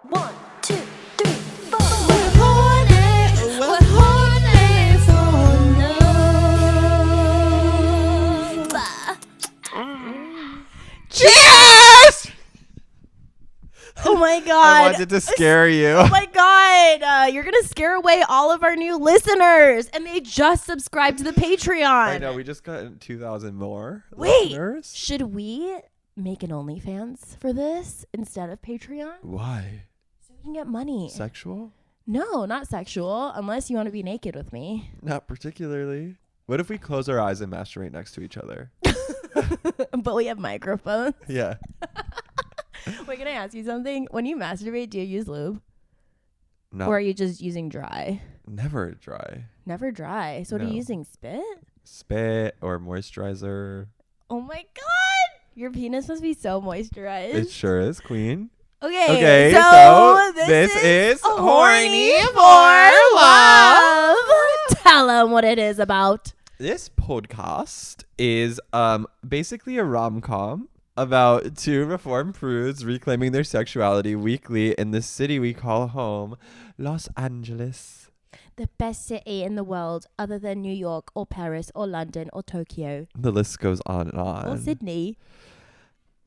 1, 2, 3, 4. We're horny. We're horny for love. Cheers! Oh my god. I wanted to scare you. Oh my god. You're going to scare away all of our new listeners. And they just subscribed to the Patreon. I know, we just got 2,000 more Wait, listeners. should we make an OnlyFans for this instead of Patreon? Why? So we can get money. Sexual? No, not sexual, unless you want to be naked with me. Not particularly. What if we close our eyes and masturbate next to each other? But we have microphones. Yeah. Wait, can I ask you something? When you masturbate, do you use lube? No. Or are you just using dry? Never dry. Never dry. So what are you No. using? Spit? Spit or moisturizer. Oh my god! Your penis must be so moisturized. It sure is, queen. Okay, Okay, so this is Horny Horny for Love. Tell them what it is about. This podcast is basically a rom-com about two reformed prudes reclaiming their sexuality weekly in the city we call home, Los Angeles. The best city in the world other than New York or Paris or London or Tokyo The list goes on and on. or Sydney.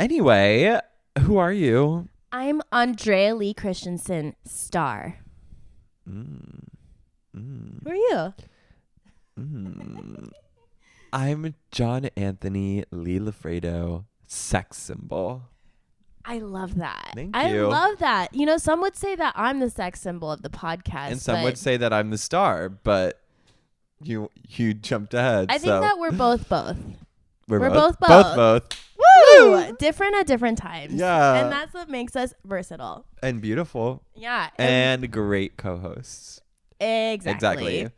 Anyway, who are you? I'm Andrea Lee Christensen, star. Mm. Mm. Who are you? Mm. I'm John Anthony Lee Lafredo, sex symbol. I love that. Thank I you. love that. You know, some would say that I'm the sex symbol of the podcast. And some but would say that I'm the star, but you jumped ahead. I think that we're both. we're both. Both. Woo! Different at different times. Yeah. And that's what makes us versatile. And beautiful. Yeah. And great co-hosts. Exactly.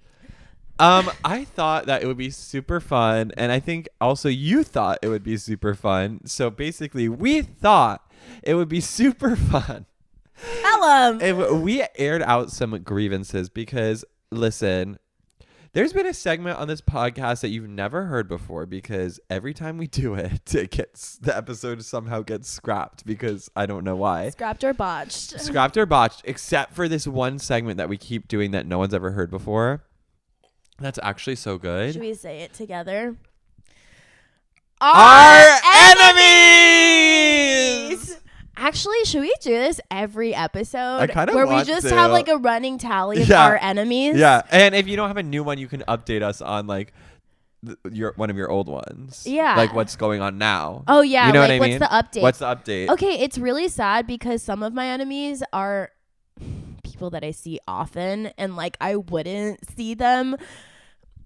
I thought that it would be super fun, and I think also you thought it would be super fun. So basically, we thought it would be super fun Tell 'em. if we aired out some grievances, because listen, there's been a segment on this podcast that you've never heard before, because every time we do it, the episode somehow gets scrapped, because I don't know why. Scrapped or botched. Scrapped or botched, except for this one segment that we keep doing that no one's ever heard before. That's actually so good. Should we say it together? Our enemies! Actually, should we do this every episode? I kinda where we want just to. have like a running tally of Yeah. our enemies. Yeah, and if you don't have a new one, you can update us on like one of your old ones. Yeah. Like what's going on now. Oh yeah. You know like what I what's mean? the update? What's the update? Okay, it's really sad because some of my enemies are people that I see often, and like I wouldn't see them,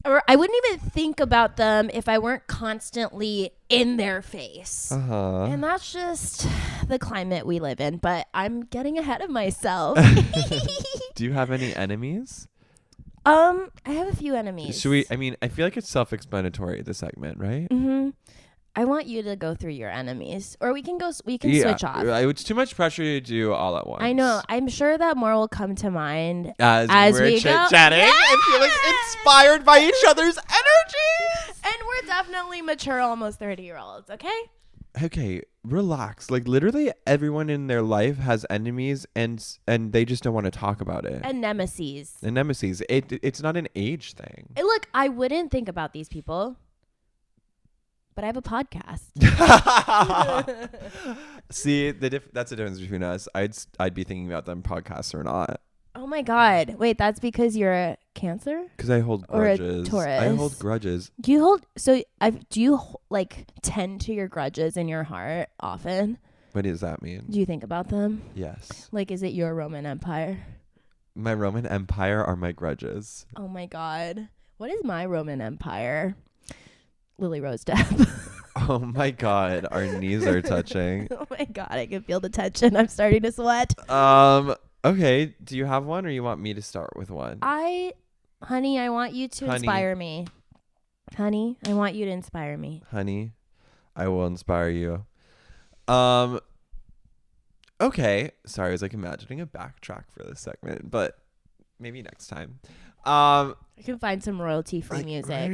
or I wouldn't even think about them if I weren't constantly in their face. Uh-huh. And that's just the climate we live in. But I'm getting ahead of myself. Do you have any enemies? I have a few enemies. Should we? I mean, I feel like it's self-explanatory, the segment, right? Mm-hmm. I want you to go through your enemies, or we can switch off. It's too much pressure to do all at once. I know. I'm sure that more will come to mind As we we're go. chit-chatting and feeling inspired by each other's energies. And we're definitely mature, almost 30-year-olds, okay? Okay, relax. Like literally everyone in their life has enemies, and they just don't want to talk about it. And nemesis. And nemesis. It's not an age thing. Look, I wouldn't think about these people, but I have a podcast. See, that's the difference between us. I'd be thinking about them podcasts or not. Oh my God. Wait, that's because you're a Cancer? Because I hold Or a grudges. Taurus. I hold grudges. Do you like tend to your grudges in your heart often? What does that mean? Do you think about them? Yes. Like, is it your Roman Empire? My Roman Empire are my grudges. Oh my God. What is my Roman Empire? Lily Rose Depp. Oh my God, our knees are touching. Oh my God, I can feel the tension. I'm starting to sweat. Okay, do you have one, or you want me to start with one? Honey, I want you to inspire me. Honey, I want you to inspire me. Honey, I will inspire you. Okay, sorry, I was like imagining a backtrack for this segment, but maybe next time. I can find some royalty-free music.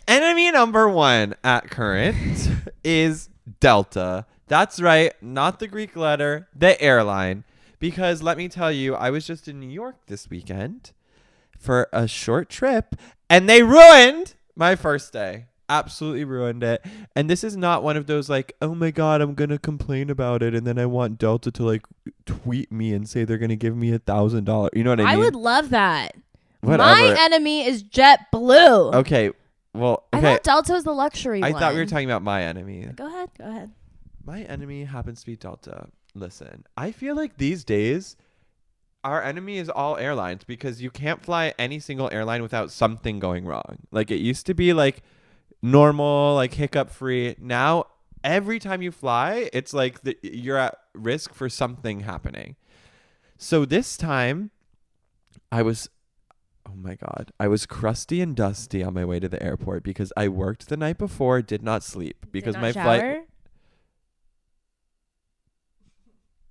Enemy number one at current is Delta That's right. Not the Greek letter, the airline. Because let me tell you, I was just in New York this weekend for a short trip and they ruined my first day. Absolutely ruined it. And this is not one of those like, oh my God, I'm going to complain about it. And then I want Delta to like tweet me and say they're going to give me $1,000. You know what I mean? I would love that. Whatever. My enemy is JetBlue. Okay. Well, I okay. thought Delta was the luxury I one. thought we were talking about my enemy. Go ahead. My enemy happens to be Delta. Listen, I feel like these days our enemy is all airlines because you can't fly any single airline without something going wrong. Like it used to be like normal, like hiccup free. Now every time you fly, it's like you're at risk for something happening. So this time I was crusty and dusty on my way to the airport because I worked the night before, did not sleep because my flight.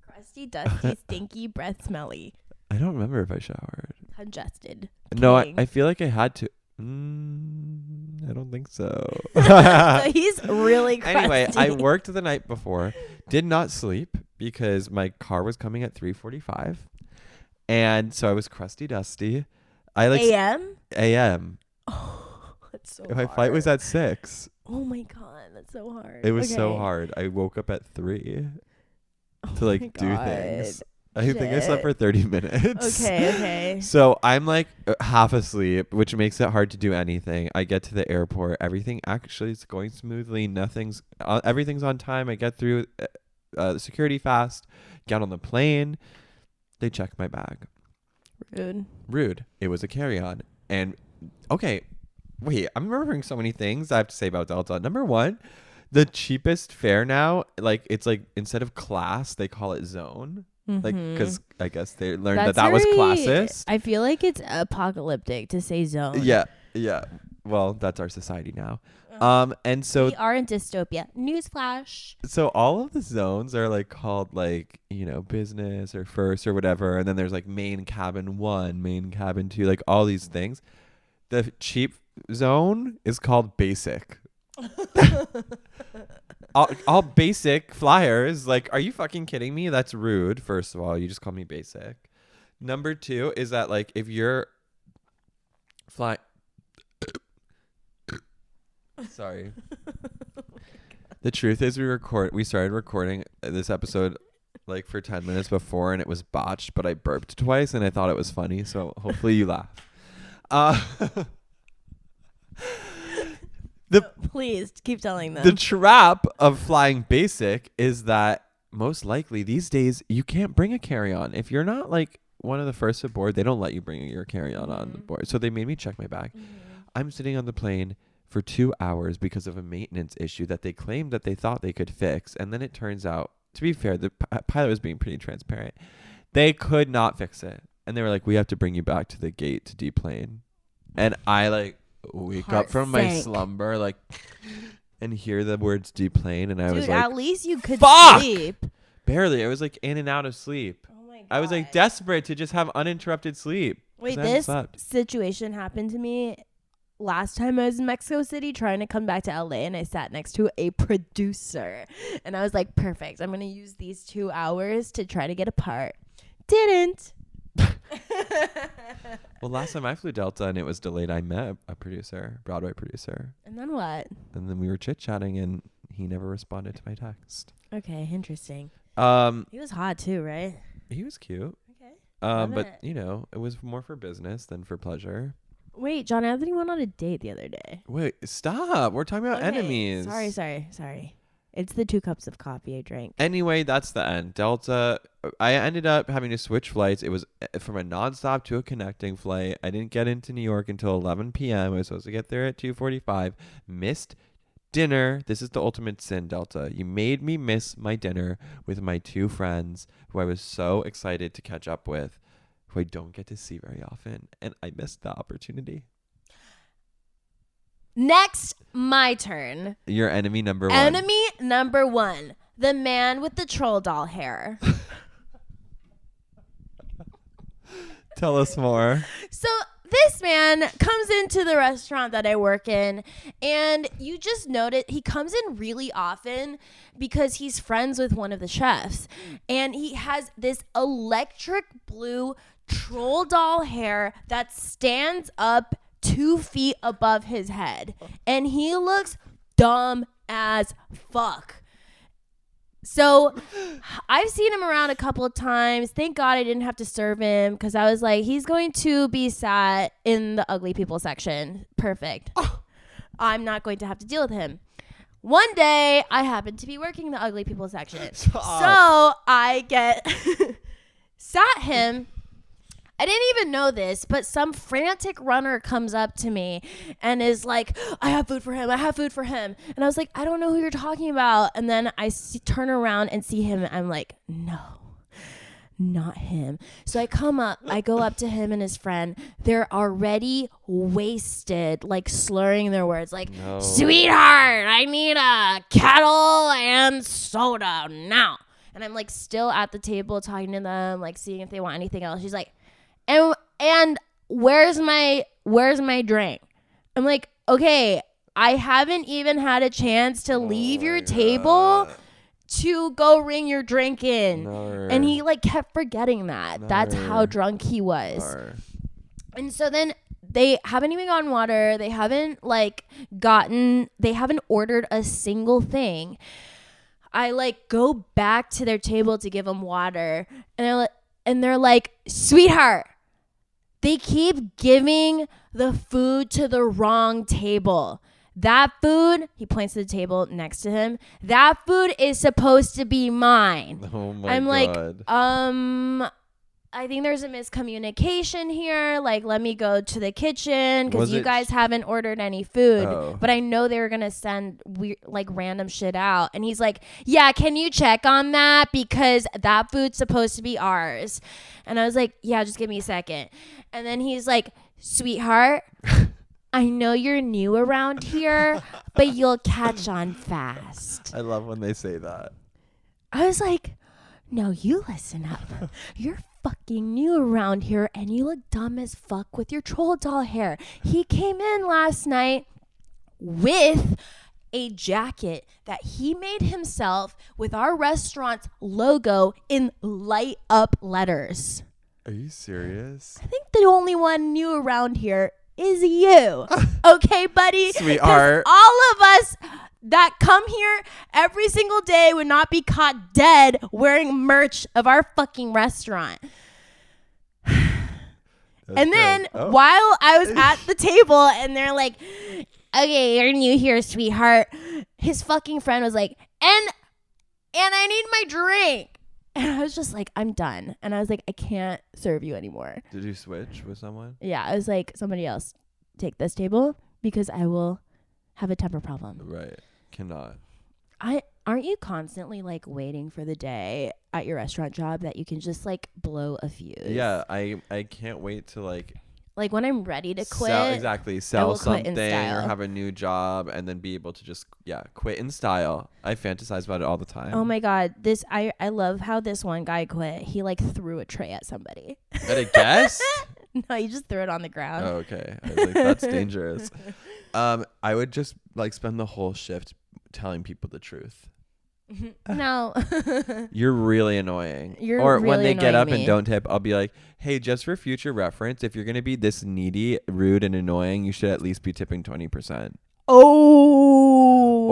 Crusty, dusty, stinky, breath smelly. I don't remember if I showered. Congested. No, I feel like I had to. I don't think so. So he's really crusty. Anyway, I worked the night before, did not sleep because my car was coming at 3:45, and so I was crusty, dusty. I like AM. AM. Oh, that's so My hard. flight was at 6. Oh my God, that's so hard. It was so Okay. hard. I woke up at 3 Oh to my like do God. things. I think I slept for 30 minutes. Okay. So I'm like half asleep, which makes it hard to do anything. I get to the airport. Everything actually is going smoothly. Everything's on time. I get through the security fast, get on the plane. They check my bag. Rude. It was a carry-on. And okay, wait, I'm remembering so many things I have to say about Delta. Number one, the cheapest fare now, like it's like instead of class, they call it zone. Like, because I guess they learned that was classist. I feel like it's apocalyptic to say zone. Yeah. Well, that's our society now. And so we are in dystopia. Newsflash. So all of the zones are like called like, you know, business or first or whatever. And then there's like main cabin 1, main cabin 2, like all these things. The cheap zone is called basic. all basic flyers, like, are you fucking kidding me? That's rude. First of all, you just call me basic. Number 2 is that like if you're flying sorry. The truth is we started recording this episode like for 10 minutes before and it was botched, but I burped twice and I thought it was funny, so hopefully you laugh. Please keep telling them. The trap of flying basic is that most likely these days you can't bring a carry-on. If you're not like one of the first aboard, they don't let you bring your carry-on on the board. So they made me check my bag. I'm sitting on the plane for 2 hours because of a maintenance issue that they claimed that they thought they could fix. And then it turns out, to be fair, the pilot was being pretty transparent. They could not fix it. And they were like, we have to bring you back to the gate to deplane. And I like wake up from my slumber like and hear the words deplane. And I was like, at least you could sleep. Barely. I was like in and out of sleep. Oh my God. I was like desperate to just have uninterrupted sleep. Wait, this situation happened to me last time I was in Mexico City trying to come back to LA, and I sat next to a producer and I was like, perfect, I'm gonna use these 2 hours to try to get a part. Didn't. Well, last time I flew Delta and it was delayed, I met a producer, Broadway producer. And then what? And then we were chit-chatting and he never responded to my text. Okay, interesting. He was hot too, right? He was cute. Okay. But you know, it was more for business than for pleasure. Wait, John Anthony went on a date the other day. Wait, stop. We're talking about enemies. Sorry. It's the 2 cups of coffee I drank. Anyway, that's the end. Delta, I ended up having to switch flights. It was from a nonstop to a connecting flight. I didn't get into New York until 11 p.m. I was supposed to get there at 2:45. Missed dinner. This is the ultimate sin, Delta. You made me miss my dinner with my 2 friends who I was so excited to catch up with, who I don't get to see very often. And I missed the opportunity. Next, my turn. Your enemy number 1. Enemy number 1. The man with the troll doll hair. Tell us more. So this man comes into the restaurant that I work in, and you just notice he comes in really often because he's friends with one of the chefs, and he has this electric blue troll doll hair that stands up 2 feet above his head, and he looks dumb as fuck. So I've seen him around a couple of times. Thank God I didn't have to serve him, because I was like, he's going to be sat in the ugly people section. Perfect. I'm not going to have to deal with him. One day I happened to be working the ugly people section. Stop. So I sat him. I didn't even know this, but some frantic runner comes up to me and is like, I have food for him. I have food for him. And I was like, I don't know who you're talking about. And then I turn around and see him. And I'm like, no, not him. So I go up to him and his friend. They're already wasted, like slurring their words, like, No. Sweetheart, I need a kettle and soda now. And I'm like still at the table talking to them, like seeing if they want anything else. She's like, and where's my drink? I'm like, okay, I haven't even had a chance to leave your table to go ring your drink in. No. And he like kept forgetting that. No. That's how drunk he was. No. And so then they haven't even gotten water. They haven't ordered a single thing. I like go back to their table to give them water, and they're like, sweetheart, they keep giving the food to the wrong table. That food, he points to the table next to him, that food is supposed to be mine. Oh my I'm God. like, I think there's a miscommunication here. Like, let me go to the kitchen because you guys haven't ordered any food. Oh. But I know they were going to send random shit out. And he's like, yeah, can you check on that? Because that food's supposed to be ours. And I was like, yeah, just give me a second. And then he's like, sweetheart, I know you're new around here, but you'll catch on fast. I love when they say that. I was like, no, you listen up. You're fucking new around here and you look dumb as fuck with your troll doll hair. He came in last night with a jacket that he made himself with our restaurant's logo in light up letters. Are you serious? I think the only one new around here is you. Okay, buddy? Sweetheart. 'Cause all of us that come here every single day would not be caught dead wearing merch of our fucking restaurant. And then while I was at the table and they're like, okay, you're new here, sweetheart, his fucking friend was like, and I need my drink. And I was just like, I'm done. And I was like, I can't serve you anymore. Did you switch with someone? Yeah, I was like, somebody else take this table because I will have a temper problem. Right. Cannot. Aren't you constantly like waiting for the day at your restaurant job that you can just like blow a fuse? Yeah, I can't wait to like when I'm ready to quit. Sell something or style. have a new job and then be able to just quit in style. I fantasize about it all the time. Oh my God, I love how this one guy quit. He like threw a tray at somebody. At a guest? No, he just threw it on the ground. Oh, okay. I was like, that's dangerous. I would just like spend the whole shift telling people the truth. No. You're really annoying. Or when they get up me. and don't tip, I'll be like, hey, just for future reference, if you're going to be this needy, rude, and annoying, you should at least be tipping 20%. Oh.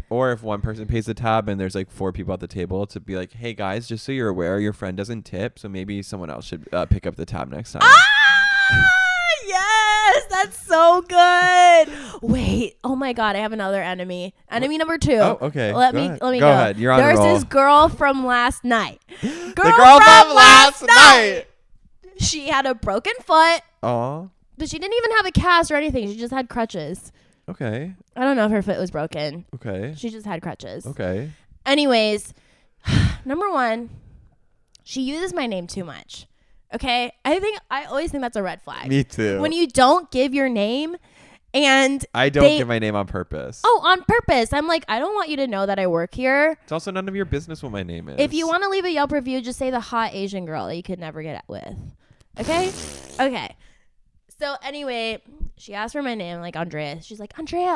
Or if one person pays the tab and there's like 4 people at the table, to be like, hey guys, just so you're aware, your friend doesn't tip, so maybe someone else should pick up the tab next time. Yes, that's so good. Wait, oh my God, I have another enemy. Enemy number 2. Oh, okay. Let me go. Go ahead. You're on There's a roll. this girl from last night. The girl from last night. She had a broken foot, Aw. but she didn't even have a cast or anything. She just had crutches. Okay. I don't know if her foot was broken. Okay. She just had crutches. Okay. Anyways, number 1, she uses my name too much. Okay? I always think that's a red flag. Me too. When you don't give your name and I don't give my name on purpose. Oh, on purpose. I'm like, I don't want you to know that I work here. It's also none of your business what my name is. If you want to leave a Yelp review, just say the hot Asian girl that you could never get with. Okay? Okay. So anyway, she asked for my name, like Andrea. She's like, Andrea.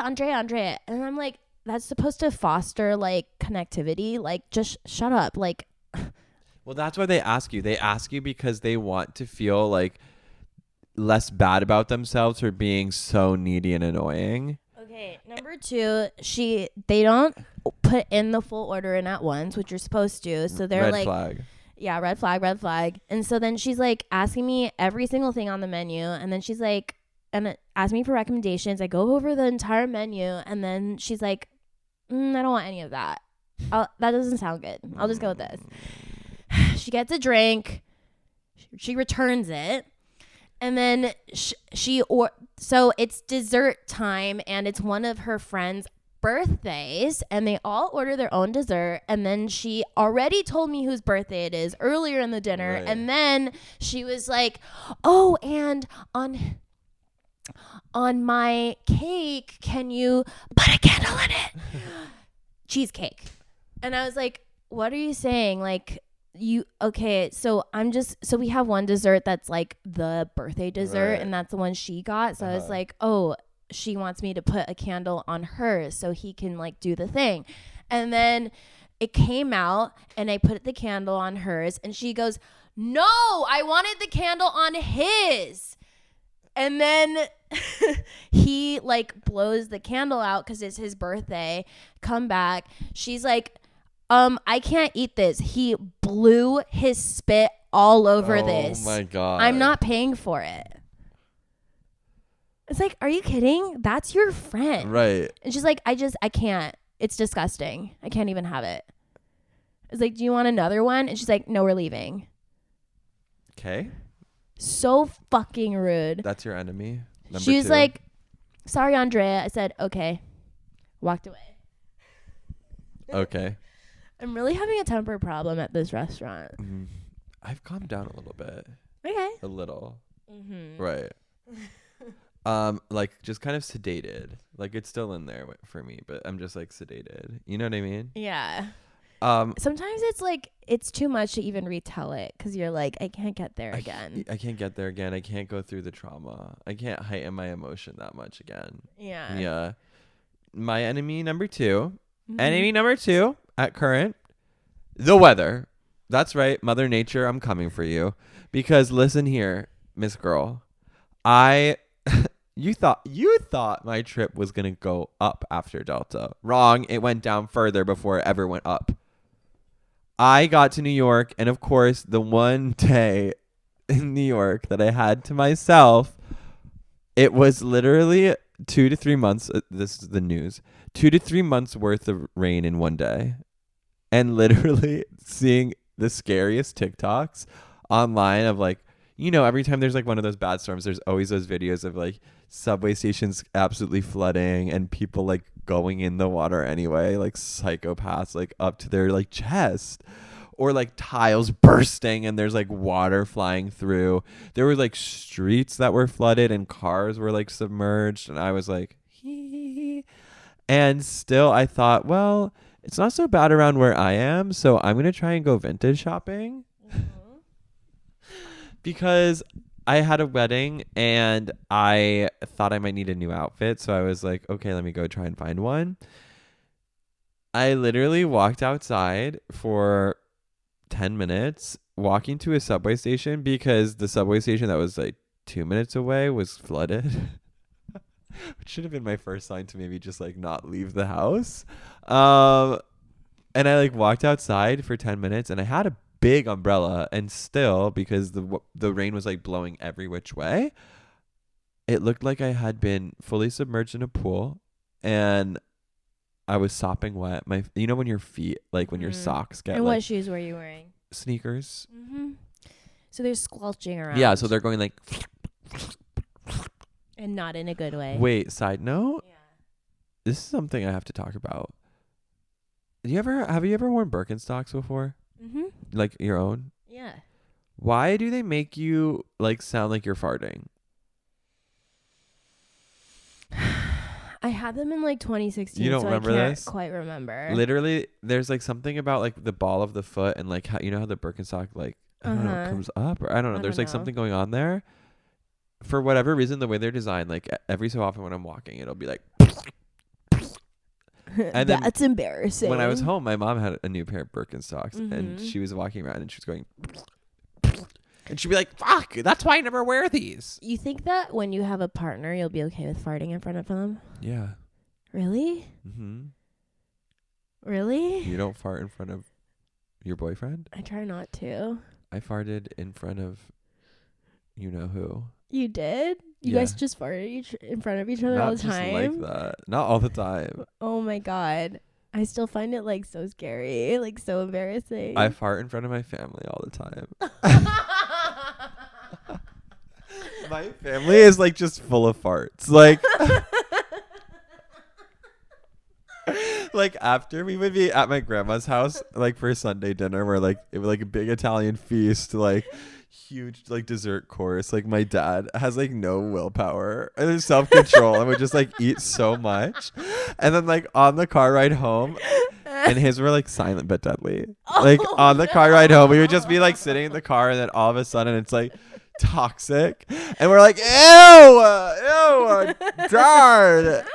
And I'm like, that's supposed to foster like connectivity. Like, just shut up. Like, Well, that's why they ask you. They ask you because they want to feel like less bad about themselves for being so needy and annoying. okay, number 2, they don't put in the full order in at once, which you're supposed to. So they're Red like, flag. yeah, red flag. And so then she's like asking me every single thing on the menu. And then she's like, and ask me for recommendations. I go over the entire menu. And then she's like, I don't want any of that. That doesn't sound good. I'll just go with this. She gets a drink. She returns it. And then so it's dessert time, and it's one of her friends' birthdays, and they all order their own dessert. And then she already told me whose birthday it is earlier in the dinner. Right. And then she was like, oh, and on my cake, can you put a candle in it? Cheesecake. And I was like, what are you saying? Like, so we have one dessert that's like the birthday dessert, Right. and that's the one she got. So I was like, oh, she wants me to put a candle on hers so he can like do the thing. And then it came out, and I put the candle on hers, and she goes, no, I wanted the candle on his. And then he like blows the candle out because it's his birthday. Come back. She's like, I can't eat this. He blew his spit all over this. Oh my God. I'm not paying for it. It's like, are you kidding? That's your friend. Right. And she's like, I can't. It's disgusting. I can't even have it. It's like, do you want another one? And she's like, no, we're leaving. Okay. So fucking rude. That's your enemy. She was 2. like, sorry, Andrea. I said, okay. Walked away. Okay. I'm really having a temper problem at this restaurant. Mm-hmm. I've calmed down a little bit. Okay. A little. Mm-hmm. Right. Like just kind of sedated. Like it's still in there for me, but I'm just like sedated. You know what I mean? Yeah. Sometimes it's like it's too much to even retell it because you're like, I can't get there again. I can't get there again. I can't go through the trauma. I can't heighten my emotion that much again. Yeah. Yeah. My enemy number 2. Mm-hmm. Enemy number 2 at current, the weather. That's right, Mother Nature, I'm coming for you. Because listen here, Miss Girl, you thought my trip was gonna go up after Delta. Wrong. It went down further before it ever went up. I got to New York, and of course, the one day in New York that I had to myself, it was literally 2 to 3 months. This is the news. 2 to 3 months worth of rain in one day, and literally seeing the scariest TikToks online of like, you know, every time there's like one of those bad storms, there's always those videos of like subway stations absolutely flooding and people like going in the water anyway, like psychopaths, like up to their like chest, or like tiles bursting and there's like water flying through. There were like streets that were flooded and cars were like submerged, and I was like, hee. And still I thought, well, it's not so bad around where I am, so I'm gonna try and go vintage shopping. Because I had a wedding and I thought I might need a new outfit. So I was like, okay, let me go try and find one. I literally walked outside for 10 minutes walking to a subway station because the subway station that was like 2 minutes away was flooded. Which should have been my first sign to maybe just like not leave the house. And I like walked outside for 10 minutes and I had a big umbrella, and still, because the rain was like blowing every which way, it looked like I had been fully submerged in a pool, and I was sopping wet. You know when your feet, like when your socks get, and like, what shoes were you wearing? Sneakers. Mm-hmm. So they're squelching around. Yeah, so they're going like, and not in a good way. wait, side note, Yeah. this is something I have to talk about. Have you ever worn Birkenstocks before? Mm-hmm. Like your own? Yeah. Why do they make you like sound like you're farting? I had them in like 2016. You don't so remember I can't this? quite remember. Literally, there's like something about like the ball of the foot and like how, you know how the Birkenstock like I don't know, Uh-huh. comes up, or I don't know. I There's don't like know. something going on there. for whatever reason, the way they're designed, like every so often when I'm walking, it'll be like. And then that's embarrassing. when I was home, my mom had a new pair of Birkenstocks, and Mhm. she was walking around and she was going, and she'd be like, "Fuck, that's why I never wear these." You think that when you have a partner, you'll be okay with farting in front of them? Yeah. Really? Mm-hmm. Really? You don't fart in front of your boyfriend? I try not to. I farted in front of you know who. You did? You Yeah. guys just farted in front of each other Not all the just time? like that. Not all the time. Oh my God. I still find it like so scary, like so embarrassing. I fart in front of my family all the time. My family is like just full of farts. Like after we would be at my grandma's house, like for Sunday dinner, where like it was like a big Italian feast, like huge like dessert course. Like my dad has like no willpower and self-control and would just like eat so much. And then like on the car ride home, and his were like silent but deadly. Like on the car ride home, we would just be like sitting in the car, and then all of a sudden it's like toxic, and we're like, ew, Dad.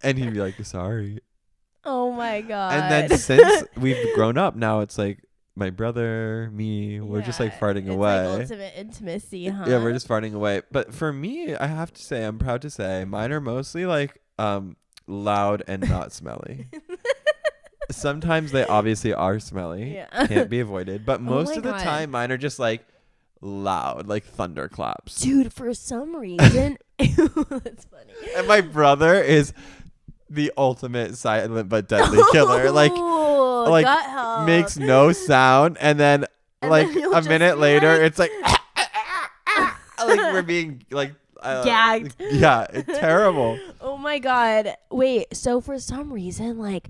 And he'd be like, sorry. Oh my God. And then since we've grown up, now it's like my brother, me, we're just like farting it's away. Like ultimate intimacy, huh? Yeah, we're just farting away. But for me, I have to say, I'm proud to say, mine are mostly like loud and not smelly. Sometimes they obviously are smelly. Yeah. Can't be avoided. But most of the God. time, mine are just like loud, like thunderclaps. Dude, for some reason, that's funny. And my brother is the ultimate silent but deadly killer. Like gut help. makes no sound, and then And like then he'll a just minute be later, like- it's like like we're being like Gagged. Yeah, it's terrible. Oh my God. Wait, so for some reason, like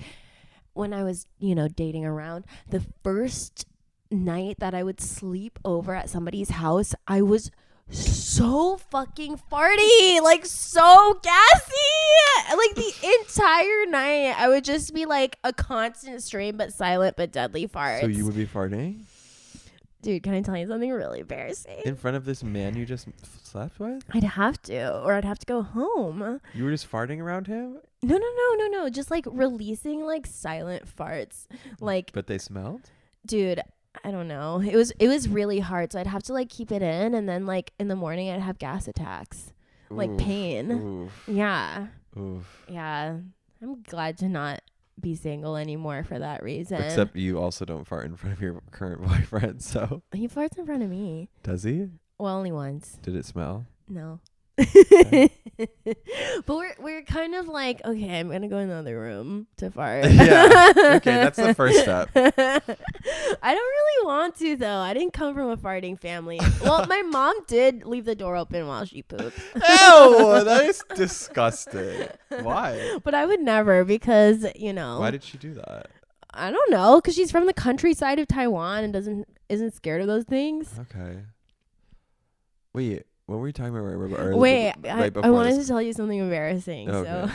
when I was, dating around, the first night that I would sleep over at somebody's house, I was so fucking farty, like so gassy. Like the entire night, I would just be like a constant stream, but silent, but deadly farts. So you would be farting Dude, can I tell you something really embarrassing? in front of this man you just slept with? I'd have to, or I'd have to go home. You were just farting around him, No. Just like releasing like silent farts. Like, but they smelled. dude, I don't know. It was really hard. So I'd have to like keep it in, and then like in the morning I'd have gas attacks, like Oof, pain. Oof. Yeah. Oof. Yeah. I'm glad to not be single anymore for that reason. Except you also don't fart in front of your current boyfriend, so. He farts in front of me. Does he? Well, only once. Did it smell? No. But we're kind of like, okay, I'm gonna go in the other room to fart. Yeah. Okay, that's the first step. I don't really want to though. I didn't come from a farting family. Well, my mom did leave the door open while she pooped. Ew, that is disgusting. Why? But I would never, because Why did she do that? I don't know, because she's from the countryside of Taiwan and isn't scared of those things. Okay. Wait, what were we talking about earlier? Wait, Right I before wanted this? to tell you something embarrassing. Okay.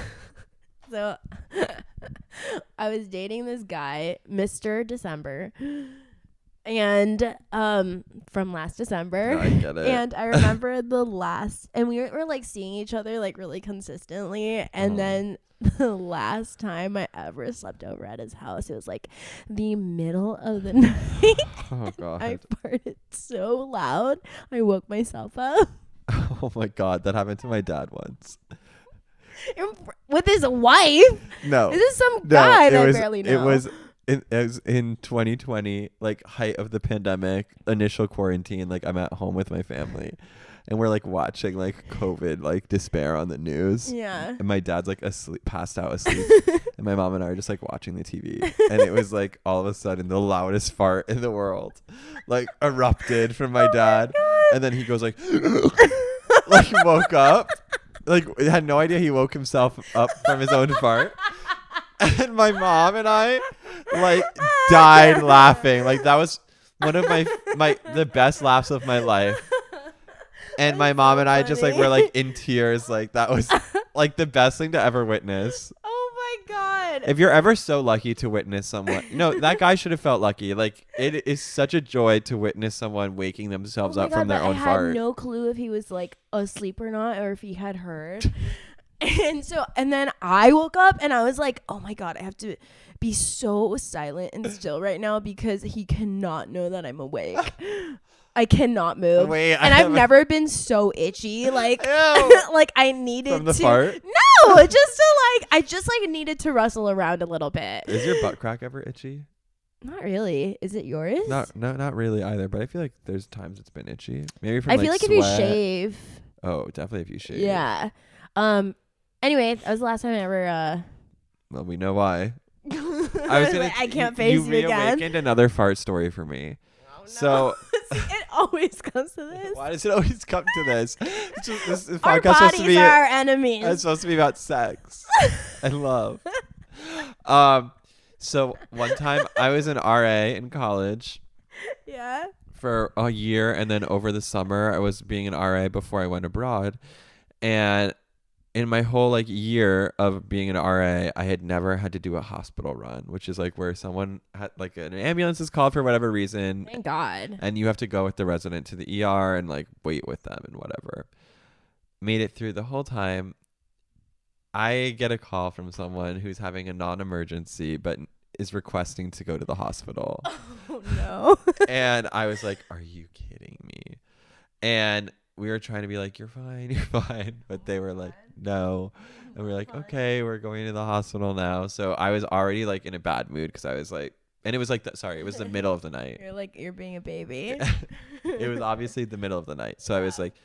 So I was dating this guy, Mr. December, and from last December. No, I get it. And I remember and we were like seeing each other like really consistently, and then the last time I ever slept over at his house, it was like the middle of the night. Oh God. I farted so loud I woke myself up. Oh my God, that happened to my dad once. With his wife. No. This is some guy that I barely know. It was in 2020, like height of the pandemic, initial quarantine. Like I'm at home with my family, and we're like watching like COVID, like despair on the news. Yeah. And my dad's like asleep, passed out asleep, and my mom and I are just like watching the TV, and it was like all of a sudden the loudest fart in the world, like erupted from my dad, and then he goes like, like woke up, like had no idea he woke himself up from his own fart. And my mom and I like died laughing. Like that was one of the best laughs of my life. And my mom and I just like were like in tears. Like that was like the best thing to ever witness. Oh my God. If you're ever so lucky to witness someone, no, that guy should have felt lucky. Like, it is such a joy to witness someone waking themselves up from their own I fart. had no clue if he was like asleep or not, or if he had heard. And then I woke up and I was like, oh my God, I have to be so silent and still right now because he cannot know that I'm awake. I cannot move. Wait, and I've never been so itchy. Like, like I needed from the to. fart? No, just to like, I just like needed to rustle around a little bit. Is your butt crack ever itchy? Not really. Is it yours? No, not really either. But I feel like there's times it's been itchy. Maybe from I feel like if you sweat. shave. Oh, definitely if you shave. Yeah. Anyway, that was the last time I ever. Well, we know why. I can't face you again. You reawakened another fart story for me. Oh, no. So See, it always comes to this. why does it always come to this? This Our podcast supposed to bodies be are our enemies. It's supposed to be about sex and love. So one time I was an RA in college. Yeah. For a year, and then over the summer I was being an RA before I went abroad. And in my whole like year of being an RA, I had never had to do a hospital run, which is like where someone had like an ambulance is called for whatever reason. Thank God. And you have to go with the resident to the ER and like wait with them and whatever. Made it through the whole time. I get a call from someone who's having a non-emergency but is requesting to go to the hospital. Oh no. And I was like, are you kidding me? And we were trying to be like, you're fine. But they were like, no. And we were like, okay, we're going to the hospital now. So I was already like in a bad mood because I was like, and it was like, it was the middle of the night. You're being a baby. It was obviously the middle of the night. So I was like,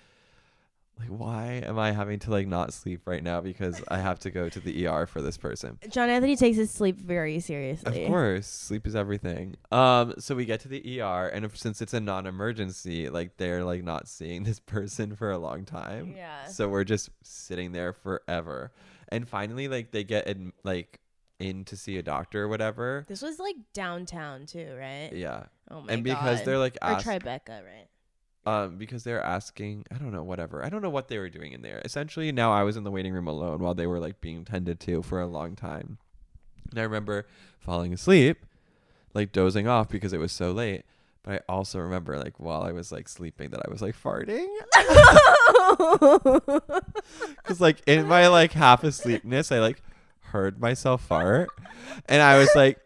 why am I having to like not sleep right now because I have to go to the ER for this person? John Anthony takes his sleep very seriously. Of course, sleep is everything. So we get to the ER, and since it's a non-emergency, like they're like not seeing this person for a long time. Yeah. So we're just sitting there forever, and finally, like they get in to see a doctor or whatever. This was like downtown too, right? Yeah. Oh my and God. because they're like or Tribeca, right? Because they're asking, I don't know, whatever. I don't know what they were doing in there. Essentially, now I was in the waiting room alone while they were like being tended to for a long time. And I remember falling asleep, like dozing off because it was so late. But I also remember like while I was like sleeping that I was like farting. Because like in my like half asleepness, I like heard myself fart. And I was like,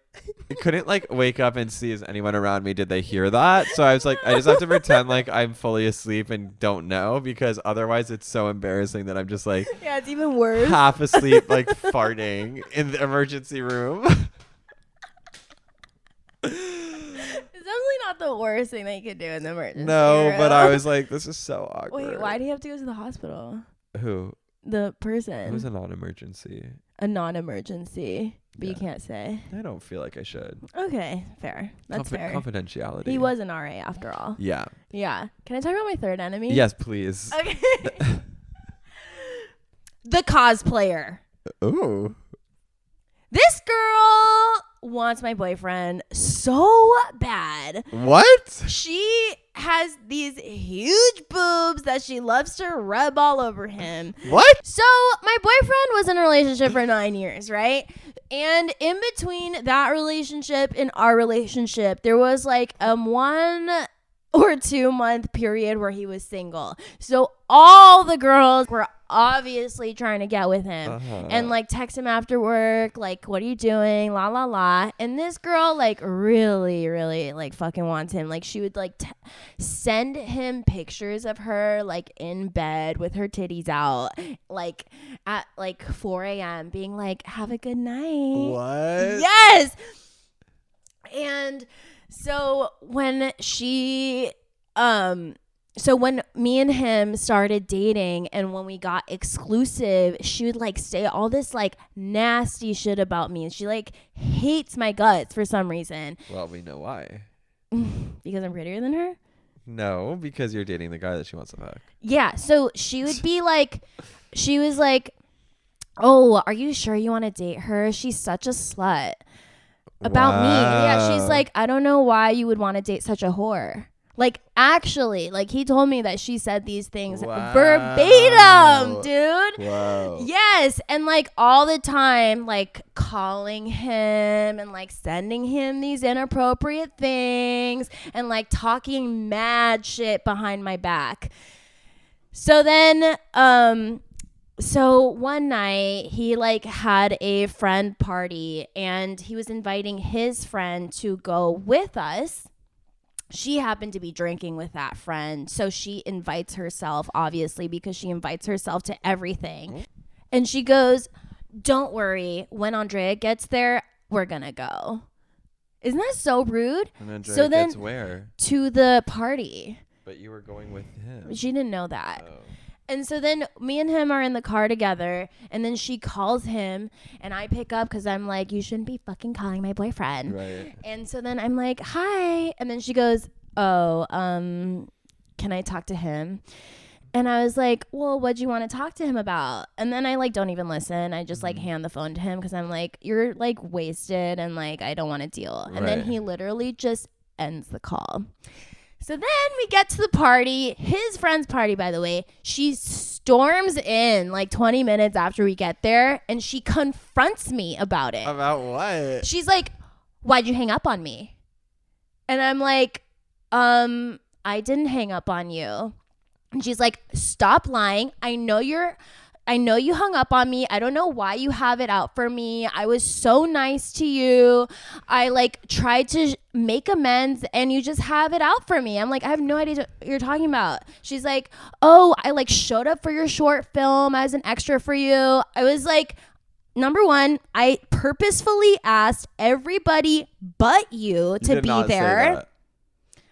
I couldn't like wake up and see, is anyone around me? Did they hear that? So I was like, I just have to pretend like I'm fully asleep and don't know, because otherwise it's so embarrassing that I'm just like, yeah, it's even worse. half asleep, like farting in the emergency room. It's definitely not the worst thing that you could do in the emergency No, room. but I was like, this is so awkward. Wait, why do you have to go to the hospital? Who? The person. It was a non-emergency. A non-emergency, but you Yeah. can't say. I don't feel like I should. Okay, fair. That's fair. Confidentiality. He was an RA after all. Yeah. Yeah. Can I talk about my third enemy? Yes, please. Okay. The cosplayer. Ooh. This girl wants my boyfriend so bad. What? She has these huge boobs that she loves to rub all over him. What? So my boyfriend was in a relationship for 9 years, right? And in between that relationship and our relationship, there was like a 1 or 2 month period where he was single. So all the girls were obviously trying to get with him and like text him after work, like, what are you doing? La la la. And this girl like really, really like fucking wants him. Like she would like send him pictures of her like in bed with her titties out, like at like 4 a.m. being like, have a good night. What? Yes. And so when so when me and him started dating and when we got exclusive, she would like say all this like nasty shit about me. And she like hates my guts for some reason. Well, we know why. Because I'm prettier than her? No, because you're dating the guy that she wants to fuck. Yeah. So she would be like, she was like, oh, are you sure you want to date her? She's such a slut. About me. Yeah. She's like, I don't know why you would want to date such a whore. Like, actually, like, he told me that she said these things Wow. verbatim, dude. Wow. Yes. And, like, all the time, like, calling him and, like, sending him these inappropriate things and, like, talking mad shit behind my back. So then, so one night he like had a friend party and he was inviting his friend to go with us. She happened to be drinking with that friend. So she invites herself, obviously, because she invites herself to everything. And she goes, don't worry. When Andrea gets there, we're going to go. Isn't that so rude? And Andrea so then gets where? To the party. But you were going with him. She didn't know that. Oh. And so then me and him are in the car together, and then she calls him, and I pick up because I'm like, you shouldn't be fucking calling my boyfriend. Right. And so then I'm like, hi. And then she goes, oh, can I talk to him? And I was like, well, what'd you want to talk to him about? And then I like don't even listen. I just like hand the phone to him because I'm like, you're like wasted and like I don't want to deal. And then he literally just ends the call. So then we get to the party, his friend's party, by the way. She storms in like 20 minutes after we get there, and she confronts me about it. About what? She's like, why'd you hang up on me? And I'm like, I didn't hang up on you. And she's like, stop lying. I know you hung up on me. I don't know why you have it out for me. I was so nice to you. I like tried to make amends and you just have it out for me. I'm like, I have no idea what you're talking about. She's like, oh, I like showed up for your short film as an extra for you. I was like, number one, I purposefully asked everybody but you to be there.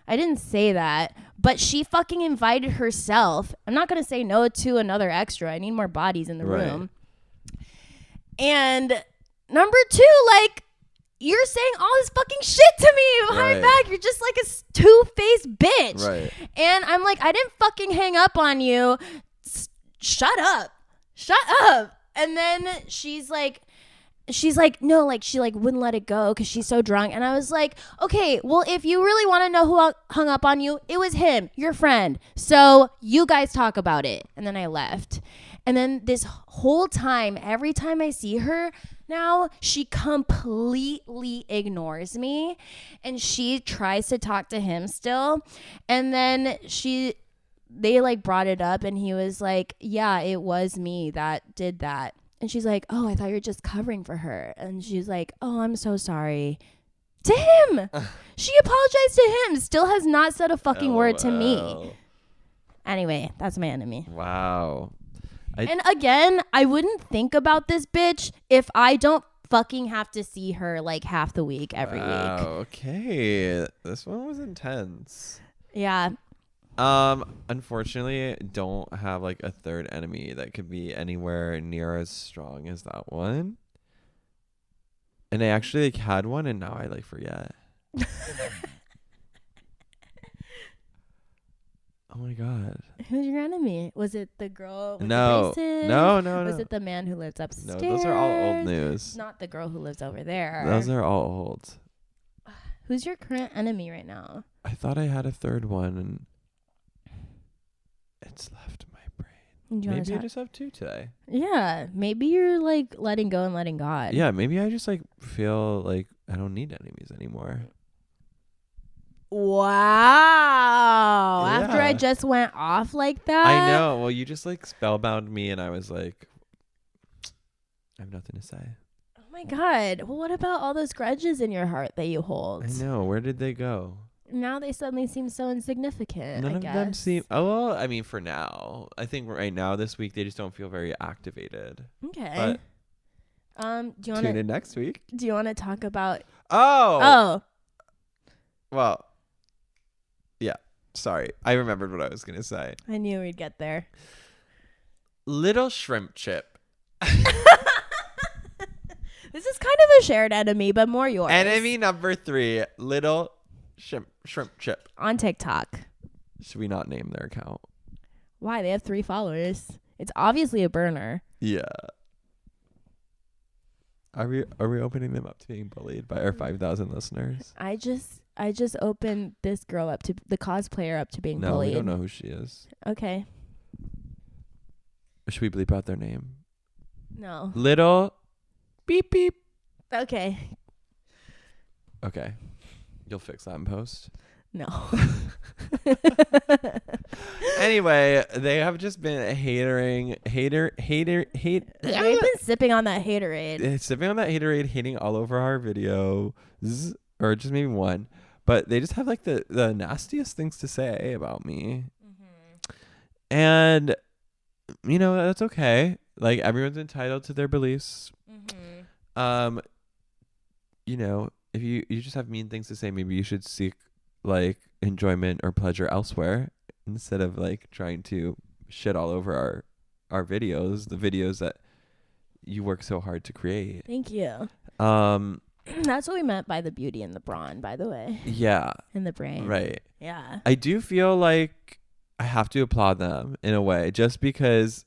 I didn't say that, but she fucking invited herself. I'm not going to say no to another extra. I need more bodies in the room. And number two, like, you're saying all this fucking shit to me behind back. You're just like a two-faced bitch. Right. And I'm like, I didn't fucking hang up on you. Shut up. Shut up. And then she's like, no, like she like wouldn't let it go because she's so drunk. And I was like, okay, well, if you really want to know who hung up on you, it was him, your friend. So you guys talk about it. And then I left. And then this whole time, every time I see her now, she completely ignores me and she tries to talk to him still. And then they like brought it up and he was like, yeah, it was me that did that. And she's like, oh, I thought you were just covering for her. And she's like, oh, I'm so sorry. To him. She apologized to him. Still has not said a fucking word to me. Anyway, that's my enemy. Wow. And again, I wouldn't think about this bitch if I don't fucking have to see her like half the week every week. Okay. This one was intense. Yeah. Unfortunately, don't have like a third enemy that could be anywhere near as strong as that one. And I actually like had one and now I like forget. Oh my god. Who's your enemy? Was it the girl with No. the braces? No. Was it the man who lives upstairs? No, those are all old news. Not the girl who lives over there. Those are all old. Who's your current enemy right now? I thought I had a third one and it's left my brain. Maybe I just have two today. Yeah. Maybe you're like letting go and letting God. Yeah, maybe I just like feel like I don't need enemies anymore. Wow. Yeah. After I just went off like that. I know. Well, you just like spellbound me and I was like, I have nothing to say. Oh my God. Well, what about all those grudges in your heart that you hold? I know. Where did they go? Now they suddenly seem so insignificant. None of them seem. Oh, well, I mean, for now, I think right now this week they just don't feel very activated. Okay. But do you want tune in next week? Do you want to talk about? Oh. Well. Yeah. Sorry, I remembered what I was gonna say. I knew we'd get there. Little shrimp chip. This is kind of a shared enemy, but more yours. Enemy number 3, little shrimp chip. On TikTok. Should we not name their account? Why? They have 3 followers. It's obviously a burner. Yeah. Are we opening them up to being bullied by our 5,000 listeners? I just I just opened this girl up to the cosplayer up to being No, bullied. we don't know who she is. Okay. Should we bleep out their name? No. Little beep beep. Okay. Okay. You'll fix that in post. No. Anyway, they have just been hate. They've been sipping on that haterade. Sipping on that haterade, hating all over our videos, or just maybe one. But they just have like the nastiest things to say about me. Mm-hmm. And, you know, that's okay. Like, everyone's entitled to their beliefs. Mm-hmm. You know, if you just have mean things to say, maybe you should seek like enjoyment or pleasure elsewhere instead of like trying to shit all over our videos, the videos that you work so hard to create. Thank you. That's what we meant by the beauty and the brawn, by the way. Yeah. In the brain. Right. Yeah. I do feel like I have to applaud them in a way, just because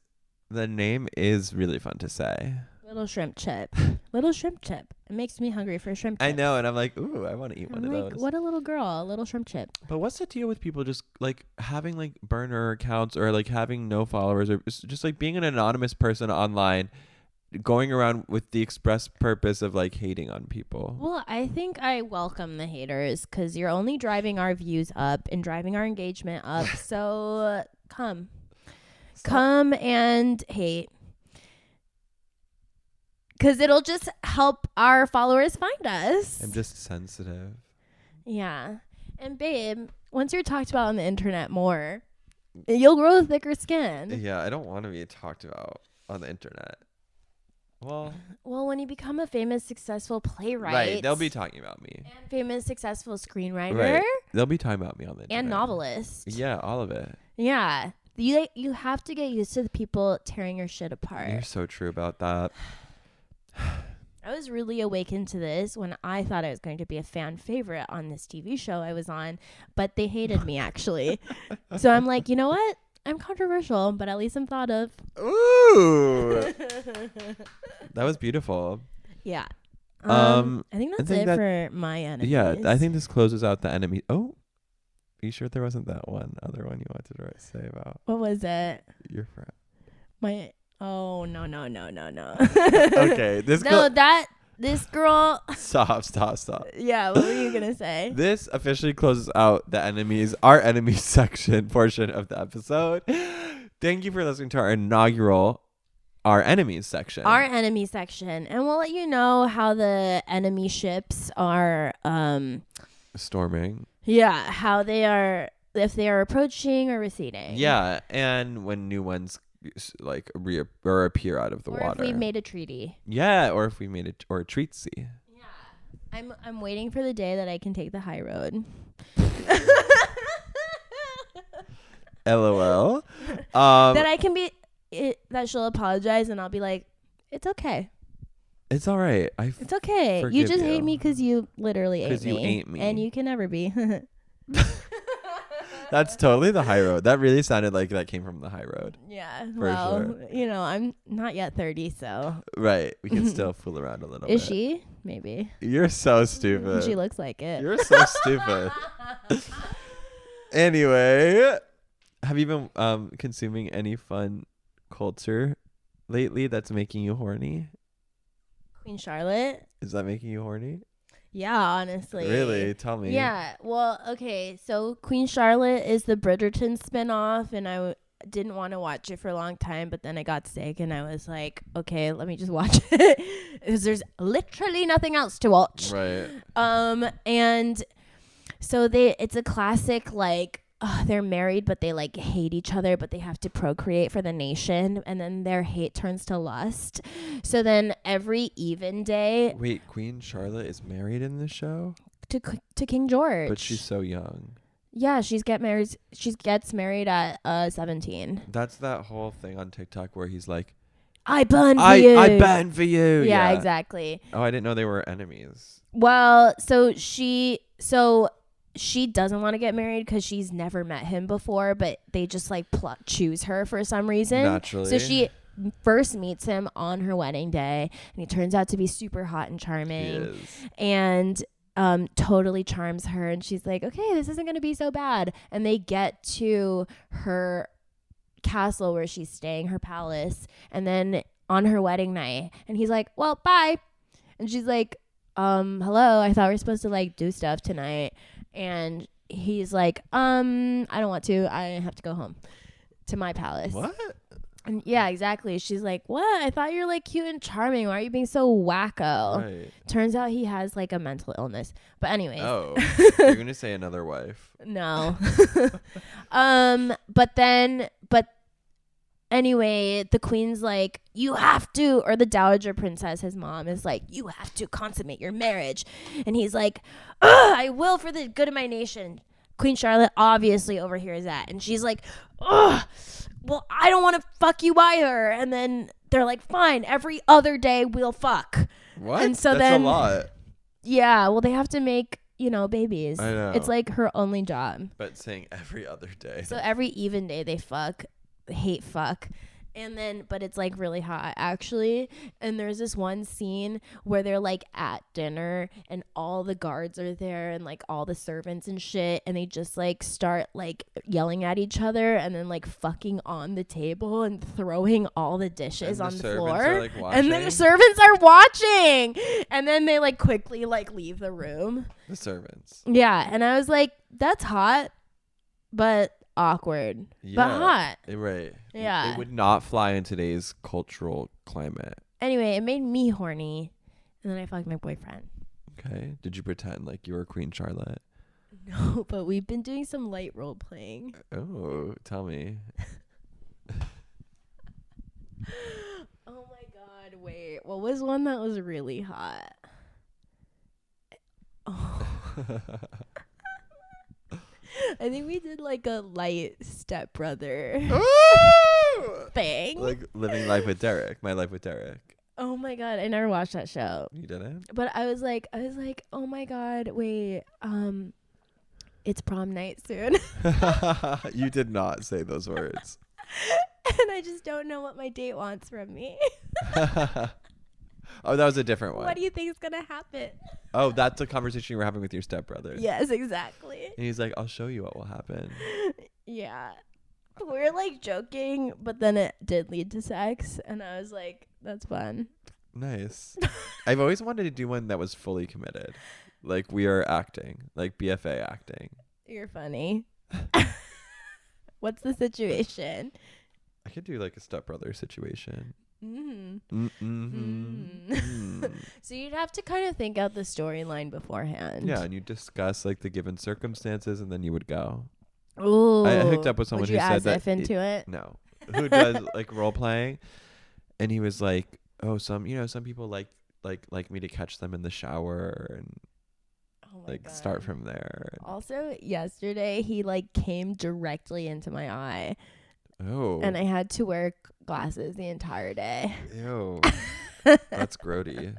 the name is really fun to say. Little shrimp chip. Little shrimp chip. It makes me hungry for shrimp chips. I know, and I'm like, ooh, I want to eat one of those. What a little girl, a little shrimp chip. But what's the deal with people just like having like burner accounts or like having no followers or just like being an anonymous person online, going around with the express purpose of like hating on people? Well, I think I welcome the haters because you're only driving our views up and driving our engagement up. So come and hate. Because it'll just help our followers find us. I'm just sensitive. Yeah. And babe, once you're talked about on the internet more, you'll grow thicker skin. Yeah, I don't want to be talked about on the internet. Well, when you become a famous, successful playwright. Right, they'll be talking about me. And famous, successful screenwriter. Right. They'll be talking about me on the internet. And novelist. Yeah, all of it. Yeah. You have to get used to the people tearing your shit apart. You're so true about that. I was really awakened to this when I thought I was going to be a fan favorite on this TV show I was on, but they hated me actually. So I'm like, you know what? I'm controversial, but at least I'm thought of. Ooh. That was beautiful. Yeah. I think that's it for my enemies. Yeah, I think this closes out the enemy. Oh, are you sure there wasn't that one other one you wanted to say about? What was it? Your friend. Oh, no. Okay. This girl. Stop. Yeah, what were you going to say? This officially closes out our enemies section portion of the episode. Thank you for listening to our inaugural Our Enemies section. Our enemy section. And we'll let you know how the enemy ships are storming. Yeah, how they are, if they are approaching or receding. Yeah, and when new ones like appear out of the water. Or if we made a treaty. Yeah, or if we made it, or a treaty. Yeah. I'm waiting for the day that I can take the high road. LOL. That I can be that she'll apologize and I'll be like, it's okay. It's all right. It's okay. You just hate me because you literally ate me. Because you ate me. And you can never be. That's totally the high road. That really sounded like that came from the high road. Yeah. Sure. You know, I'm not yet 30, so. Right. We can still fool around a little bit. Is she? Maybe. You're so stupid. She looks like it. You're so stupid. Anyway, have you been consuming any fun culture lately that's making you horny? Queen Charlotte. Is that making you horny? Yeah, honestly. Really? Tell me. Yeah. Well, okay. So Queen Charlotte is the Bridgerton spinoff, and I didn't want to watch it for a long time, but then I got sick, and I was like, okay, let me just watch it because there's literally nothing else to watch. Right. And so it's a classic like. They're married, but they like hate each other, but they have to procreate for the nation, and then their hate turns to lust. So then every even day. Wait, Queen Charlotte is married in this show? To King George. But she's so young. Yeah, she gets married at 17. That's that whole thing on TikTok where he's like, I burn for you. I burn for you. Yeah, exactly. Oh, I didn't know they were enemies. Well, so she doesn't want to get married because she's never met him before, but they just like choose her for some reason. Naturally. So she first meets him on her wedding day, and he turns out to be super hot and charming. He is. And totally charms her, and she's like, okay, this isn't going to be so bad. And they get to her castle where she's staying, her palace, and then on her wedding night, and he's like, well, bye. And she's like, hello, I thought we were supposed to like do stuff tonight. And he's like, I don't want to, I have to go home to my palace. What? And yeah, exactly. She's like, what? I thought you're like cute and charming. Why are you being so wacko? Right. Turns out he has like a mental illness. But anyways. Oh, you're gonna say another wife? No. But anyway, the queen's like, you have to, or the dowager princess, his mom, is like, you have to consummate your marriage. And he's like, I will for the good of my nation. Queen Charlotte obviously overhears that. And she's like, well, I don't want to fuck you either. And then they're like, fine, every other day we'll fuck. What? And so That's then, a lot. Yeah, well, they have to make, babies. I know. It's like her only job. But saying every other day. So every even day they fuck, hate fuck. And then, but it's like really hot actually. And there's this one scene where they're like at dinner and all the guards are there and like all the servants and shit. And they just like start like yelling at each other and then like fucking on the table and throwing all the dishes on the floor. Like, and then the servants are watching. And then they like quickly like leave the room. The servants. Yeah. And I was like, that's hot, but awkward, but hot. Right. Yeah. It would not fly in today's cultural climate. Anyway, it made me horny, and then I fucked my boyfriend. Okay. Did you pretend like you were Queen Charlotte? No, but we've been doing some light role playing. Oh, tell me. Oh my god, wait. What was one that was really hot? Oh. I think we did like a light stepbrother thing. Like Living Life with Derek. My Life with Derek. Oh my god, I never watched that show. You didn't? But I was like, oh my god, wait, it's prom night soon. You did not say those words. And I just don't know what my date wants from me. Oh, that was a different one. What do you think is gonna happen? Oh, that's a conversation you were having with your stepbrother. Yes, exactly. And he's like, I'll show you what will happen. Yeah. We were like joking, but then it did lead to sex. And I was like, that's fun. Nice. I've always wanted to do one that was fully committed. Like we are acting, like BFA acting. You're funny. What's the situation? I could do like a stepbrother situation. So you'd have to kind of think out the storyline beforehand. Yeah, and you discuss like the given circumstances, and then you would go. Ooh, I hooked up with someone who said that. Into it? No, who does like role playing, and he was like, "Oh, some people like me to catch them in the shower and start from there." Also, yesterday he like came directly into my eye. Oh. And I had to wear glasses the entire day. Ew. That's grody.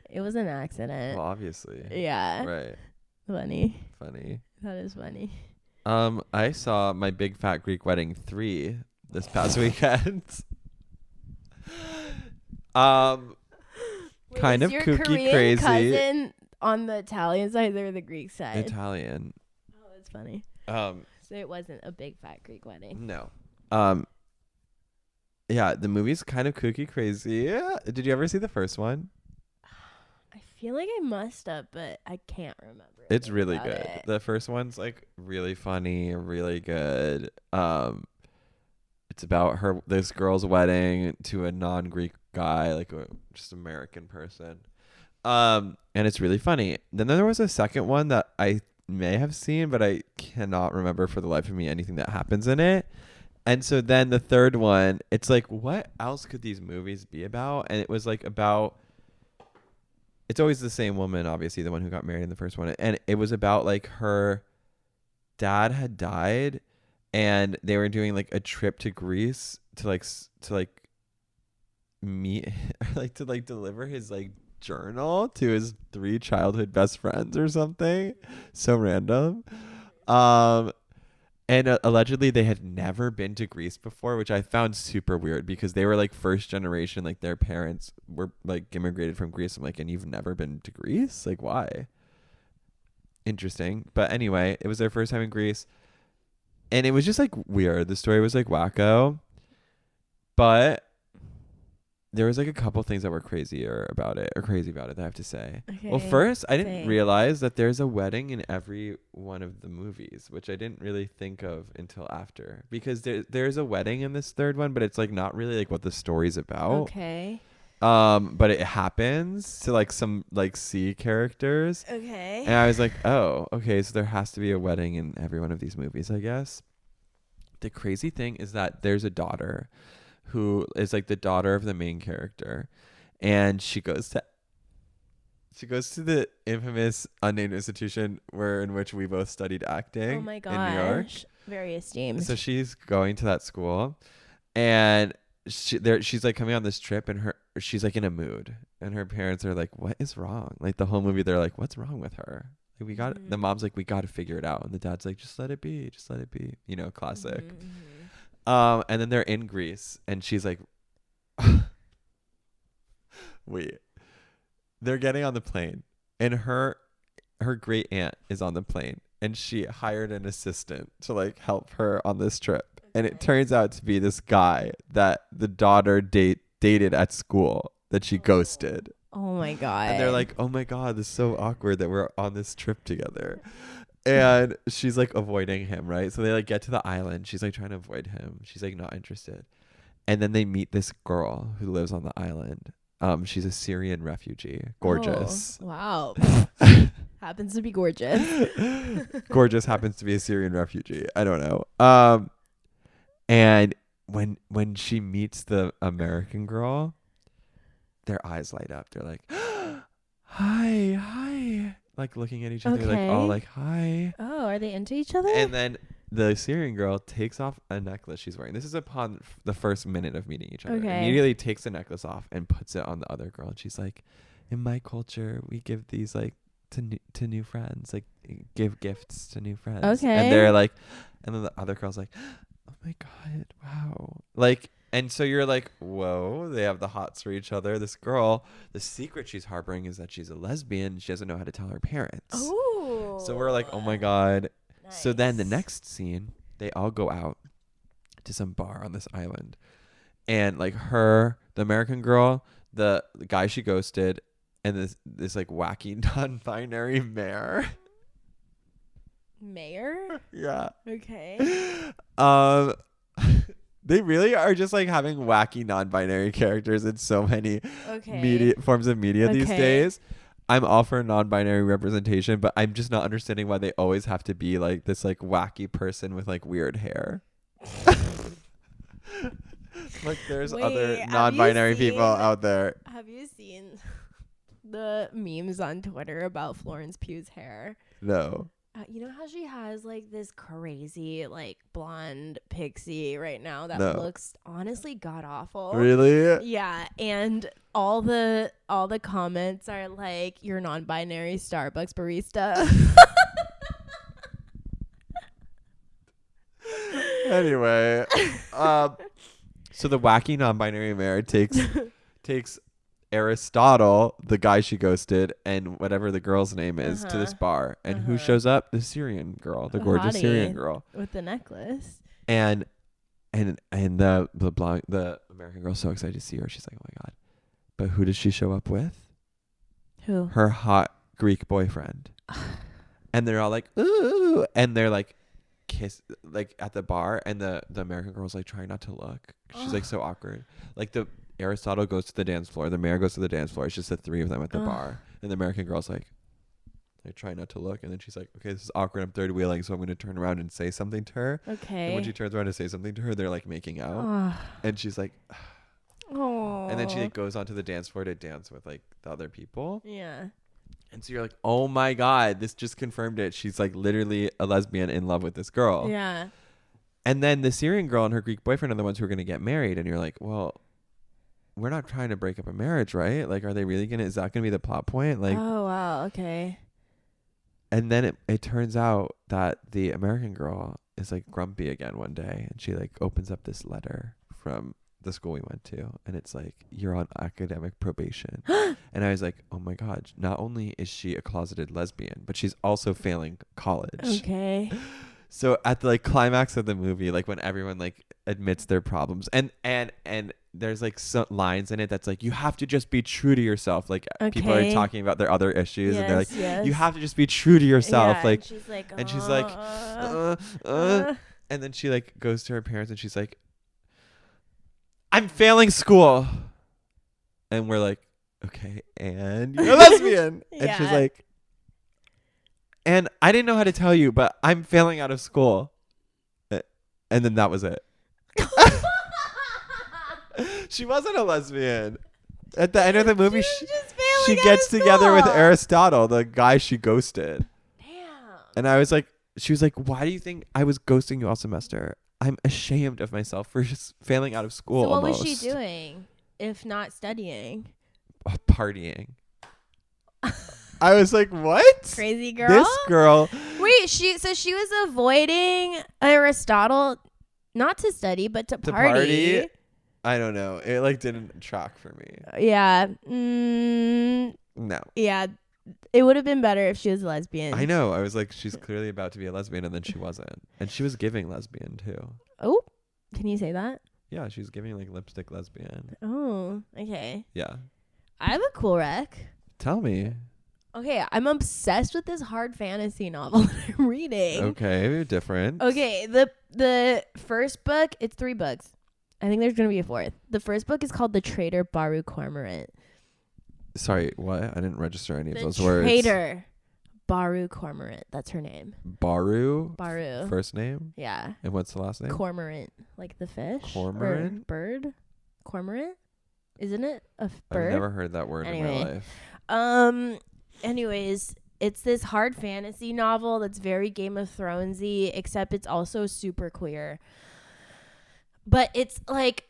It was an accident. Well, obviously. Yeah. Right. Funny. That is funny. I saw My Big Fat Greek Wedding 3 this past weekend. Kind of your kooky, Korean crazy. Cousin on the Italian side or the Greek side? Italian. Oh, that's funny. So it wasn't a big fat Greek wedding. No. Yeah, the movie's kind of kooky, crazy. Yeah. Did you ever see the first one? I feel like I must have, but I can't remember. It's really good. The first one's like really funny, really good. It's about this girl's wedding to a non-Greek guy, like a just American person. And it's really funny. Then there was a second one that I may have seen, but I cannot remember for the life of me anything that happens in it. And so then the third one, it's like, what else could these movies be about? And it was like about, it's always the same woman, obviously, the one who got married in the first one. And it was about like her dad had died and they were doing like a trip to Greece to meet, like to like deliver his like journal to his 3 childhood best friends or something. So random. And allegedly they had never been to Greece before, which I found super weird because they were like first generation, like their parents were like immigrated from Greece. I'm like, and you've never been to Greece? Like, why? interesting. But anyway, it was their first time in Greece. And it was just like weird. The story was like wacko. But there was like a couple things that were crazy about it that I have to say. Okay. Well, first, I didn't Say. realize that there's a wedding in every one of the movies, which I didn't really think of until after. Because there's a wedding in this third one, but it's like not really like what the story's about. Okay. But it happens to like some like C characters. Okay. And I was like, oh, okay, so there has to be a wedding in every one of these movies, I guess. The crazy thing is that there's a daughter who is like the daughter of the main character, and she goes to the infamous unnamed institution in which we both studied acting. Oh my gosh. In New York. Very esteemed. So she's going to that school, and she's like coming on this trip, and she's like in a mood, and her parents are like, what is wrong? Like the whole movie they're like, what's wrong with her? Like the mom's like, we got to figure it out, and the dad's like, just let it be, you know, classic. And then they're in Greece, and she's like, wait, they're getting on the plane, and her great aunt is on the plane, and she hired an assistant to like help her on this trip. And it turns out to be this guy that the daughter dated at school that she ghosted. Oh my god. And they're like, oh my god, this is so awkward that we're on this trip together. And she's like avoiding him, right? So they like get to the island. She's like trying to avoid him. She's like not interested. And then they meet this girl who lives on the island. She's a Syrian refugee. Gorgeous. Oh, wow. Happens to be gorgeous. Gorgeous happens to be a Syrian refugee. I don't know. And when she meets the American girl, their eyes light up. They're like, hi. Like looking at each other, like all like, hi. Oh, are they into each other? And then the Syrian girl takes off a necklace she's wearing. This is upon the first minute of meeting each other. Okay. Immediately takes the necklace off and puts it on the other girl. And she's like, in my culture, we give these like to new friends, like give gifts to new friends. Okay. And they're like, and then the other girl's like, oh my god, wow. Like, and so you're like, whoa, they have the hots for each other. This girl, the secret she's harboring is that she's a lesbian. She doesn't know how to tell her parents. Oh. So we're like, oh my god. Nice. So then the next scene, they all go out to some bar on this island. And like the American girl, the guy she ghosted, and this like wacky non-binary mayor. Mayor? Yeah. Okay. They really are just like having wacky non-binary characters in so many forms of media these days. I'm all for non-binary representation, but I'm just not understanding why they always have to be like this like wacky person with like weird hair. Like there's other non-binary people out there. Have you seen the memes on Twitter about Florence Pugh's hair? No. You know how she has like this crazy like blonde pixie right now that No. looks honestly god awful. Really? Yeah, and all the comments are like, you're non-binary Starbucks barista. Anyway, so the wacky non-binary mayor takes Aristotle, the guy she ghosted, and whatever the girl's name is, to this bar. And who shows up? The Syrian girl, the gorgeous Hottie Syrian girl with the necklace. And the American girl's so excited to see her. She's like, oh my god. But who does she show up with? Who? Her hot Greek boyfriend. And they're all like, ooh, and they're like kiss like at the bar, and the American girl's like trying not to look. She's like so awkward. Like the Aristotle goes to the dance floor, the mayor goes to the dance floor. It's just the three of them at the bar, and the American girl's like try not to look, and then she's like, okay, this is awkward, I'm third wheeling, so I'm going to turn around and say something to her. Okay. And when she turns around to say something to her, they're like making out. And she's like, oh. And then she like goes onto the dance floor to dance with like the other people. Yeah. And so you're like, oh my god, this just confirmed it. She's like literally a lesbian in love with this girl. Yeah. And then the Syrian girl and her Greek boyfriend are the ones who are going to get married. And you're like, well, we're not trying to break up a marriage, right? Like, are they really is that going to be the plot point? Like, oh, wow. Okay. And then it turns out that the American girl is like grumpy again one day. And she like opens up this letter from the school we went to, and it's like, you're on academic probation. And I was like, oh my God, not only is she a closeted lesbian, but she's also failing college. Okay. So at the like climax of the movie, like when everyone like admits their problems, and there's like some lines in it that's like, you have to just be true to yourself. Like people are talking about their other issues, and they're like, you have to just be true to yourself. Like, and she's like, and then she like goes to her parents and she's like, I'm failing school. And we're like, okay, and you're a lesbian. And she's like, and I didn't know how to tell you, but I'm failing out of school. And then that was it. She wasn't a lesbian. At the end of the movie, she gets together with Aristotle, the guy she ghosted. Damn. And I was like, she was like, why do you think I was ghosting you all semester? I'm ashamed of myself for just failing out of school. So what almost. was she doing if not studying? Partying. I was like, what? Crazy girl. This girl. Wait, she was avoiding Aristotle, not to study, but to party. I don't know. It like didn't track for me. Yeah. No. Yeah. It would have been better if she was a lesbian. I know. I was like, she's clearly about to be a lesbian, and then she wasn't. And she was giving lesbian too. Oh, can you say that? Yeah, she's giving like lipstick lesbian. Oh, okay. Yeah. I have a cool rec. Tell me. Okay, I'm obsessed with this hard fantasy novel that I'm reading. Okay, different. Okay, the first book, it's 3 books. I think there's going to be a 4th. The first book is called The Traitor Baru Cormorant. Sorry, what? I didn't register any of those words. The Traitor Baru Cormorant. That's her name. Baru? Baru. First name? Yeah. And what's the last name? Cormorant. Like the fish? Cormorant? Or bird? Cormorant? Isn't it a bird? I've never heard that word in my life. Anyways, it's this hard fantasy novel that's very Game of Thronesy, except it's also super queer. But it's like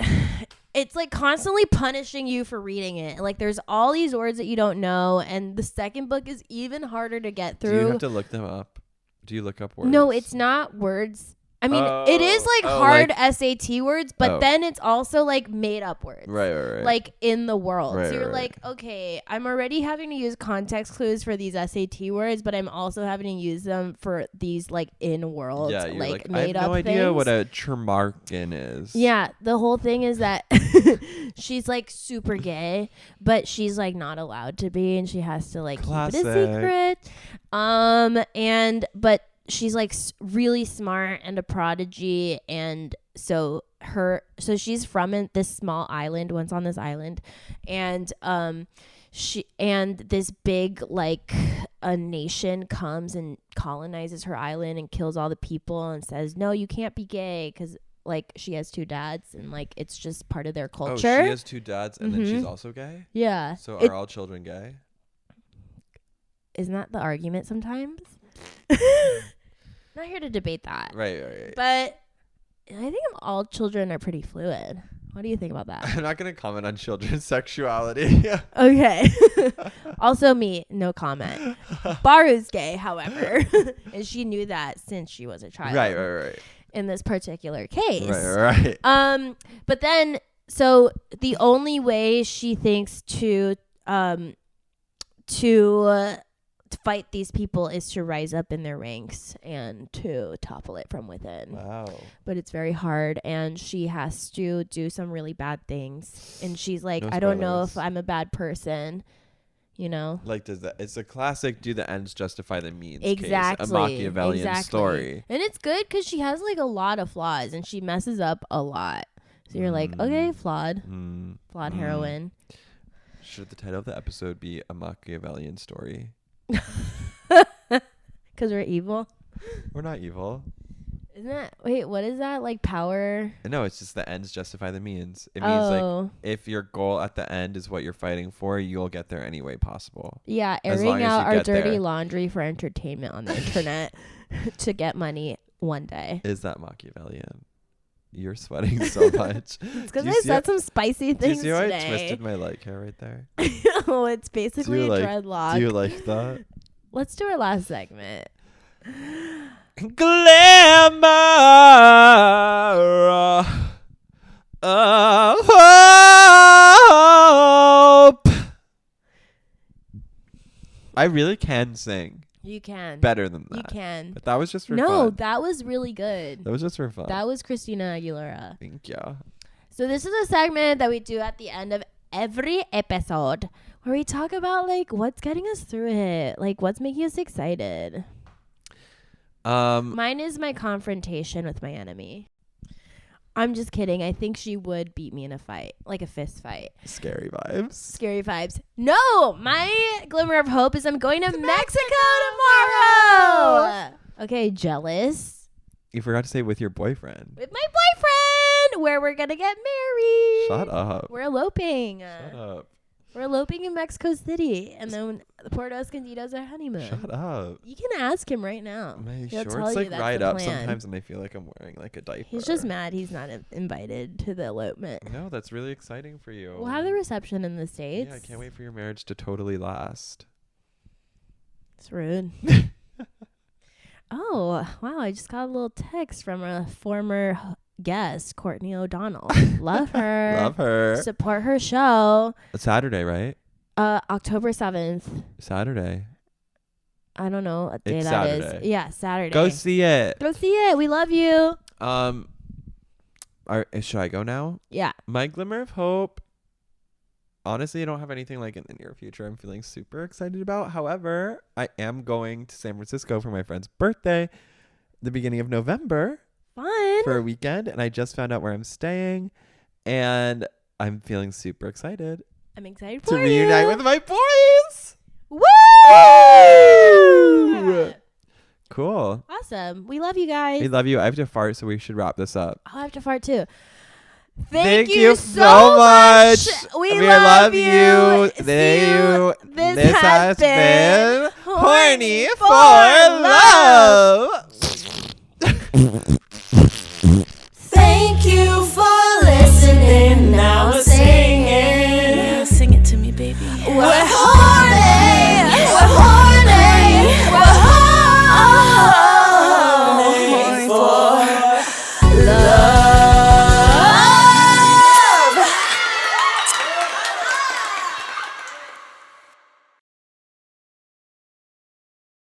constantly punishing you for reading it. Like there's all these words that you don't know, and the second book is even harder to get through. Do you have to look them up? Do you look up words? No, it's not words. I mean, it is like hard like, SAT words, but then it's also like made up words. Right. Like in the world. Right, so you're like, okay, I'm already having to use context clues for these SAT words, but I'm also having to use them for these like in world, like made up things. I have no idea what a Tremarkin is. Yeah, the whole thing is that she's like super gay, but she's like not allowed to be, and she has to like keep it a secret. But she's like really smart and a prodigy, and so she's from this small island. Once on this island, and this big like a nation comes and colonizes her island and kills all the people and says, no, you can't be gay, because like she has 2 dads and like it's just part of their culture. Oh, she has 2 dads and then she's also gay? Yeah. So are all children gay? Isn't that the argument sometimes? Not here to debate that. Right. But I think all children are pretty fluid. What do you think about that? I'm not going to comment on children's sexuality. Okay. Also me, no comment. Baru's gay, however. And she knew that since she was a child. Right. In this particular case. Right. But then, so the only way she thinks to fight these people is to rise up in their ranks and to topple it from within. Wow. But it's very hard, and she has to do some really bad things, and she's like, no I don't know if I'm a bad person, you know? Like, it's a classic do the ends justify the means exactly case, a Machiavellian story. And it's good because she has like a lot of flaws, and she messes up a lot, so you're like, okay, flawed heroine. Should the title of the episode be a Machiavellian story? Because we're evil. We're not evil. Isn't that, wait, what is that, like power? No, it's just the ends justify the means. It means like if your goal at the end is what you're fighting for, you'll get there any way possible. Yeah, airing out our dirty laundry for entertainment on the internet to get money one day. Is that Machiavellian? You're sweating so much. It's because I said some spicy things today. Do you see how I twisted my leg hair right there? Oh, it's basically a dreadlock. Do you like that? Let's do our last segment. Glamour. I really can sing You can. better than that. You can. But that was just for No, fun. that was really good. That was just for fun. That was Christina Aguilera. Thank you. So this is a segment that we do at the end of every episode where we talk about like what's getting us through it, like what's making us excited. Mine is my confrontation with my enemy. I'm just kidding. I think she would beat me in a fight, like a fist fight. Scary vibes. Scary vibes. No, my glimmer of hope is I'm going to Mexico tomorrow. Okay, jealous. You forgot to say with your boyfriend. With my boyfriend, where we're going to get married. Shut up. We're eloping. Shut up. We're eloping in Mexico City, and then Puerto Escondido's our honeymoon. Shut up. You can ask him right now. My He'll tell shorts you like that's ride the up plan. sometimes, and I feel like I'm wearing like a diaper. He's just mad he's not invited to the elopement. No, that's really exciting for you. We'll have the reception in the States. Yeah, I can't wait for your marriage to totally last. It's rude. Oh, wow. I just got a little text from a former guest, Courtney O'Donnell. Love her. Love her. Support her show. It's Saturday, right? October 7th. Saturday. I don't know what day It's that is. Saturday. Yeah, Saturday. Go see it. Go see it. We love you. Should I go now? Yeah. My glimmer of hope. Honestly, I don't have anything like in the near future I'm feeling super excited about. However, I am going to San Francisco for my friend's birthday the beginning of November. Fun. For a weekend, and I just found out where I'm staying, and I'm feeling super excited I'm excited to for reunite you. with my boys. Woo! Cool. Awesome. We love you guys. We love you. I have to fart, so we should wrap this up. I'll have to fart too. Thank you so much. We love you. Thank you. This has been Horny for Love. Love.